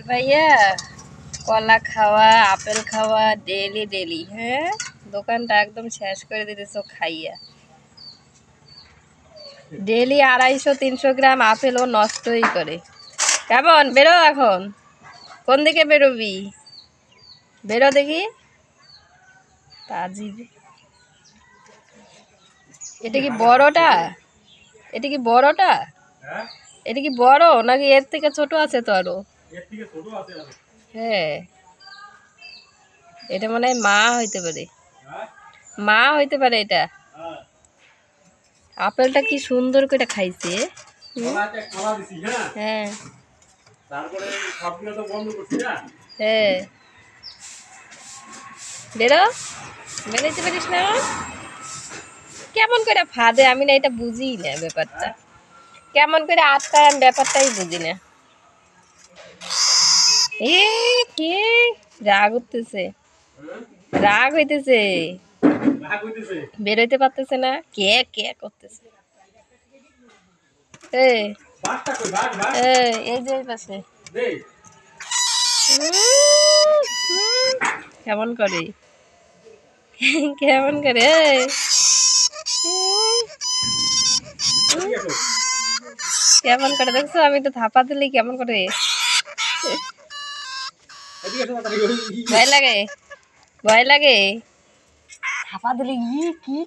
ভাইয়া কলা খাওয়া আপেল খাওয়া ডেলি ডেলি, হ্যাঁ দোকানটা একদম শেষ করে দিতেছ খাইয়া। ডেলি 250-300 গ্রাম আপেল ও নষ্টই করে। কেমন বেরো এখন, কোন দিকে বেরোবি? বেরো দেখি। তাজিব, এটা কি বড়টা? এটা কি বড়টা? এটা কি বড় নাকি এর থেকে ছোট আছে? তো আরো হ্যাঁ, এটা মনে হয় মা হইতে পারে, মা হইতে পারে এটা। আপেলটা কি সুন্দর করে খাইছে। হ্যাঁ হ্যাঁ, বেরো, বেরোইতে পারিস না? কেমন করে ফাঁদে, আমি না এটা বুঝি না ব্যাপারটা, কেমন করে আটকায় আমি ব্যাপারটাই বুঝি না। এ কে রাগ উঠতেছে, রাগ হইতেছে, বেরোইতে পারতেছে না, কে কে করতেছে। এই যে পাশে কেমন করে, কেমন করে কেমন করে দেখছো? আমি তো থাপা দিলেই কেমন করে ভয় লাগে, ভয় লাগে থাপা দিলে। কি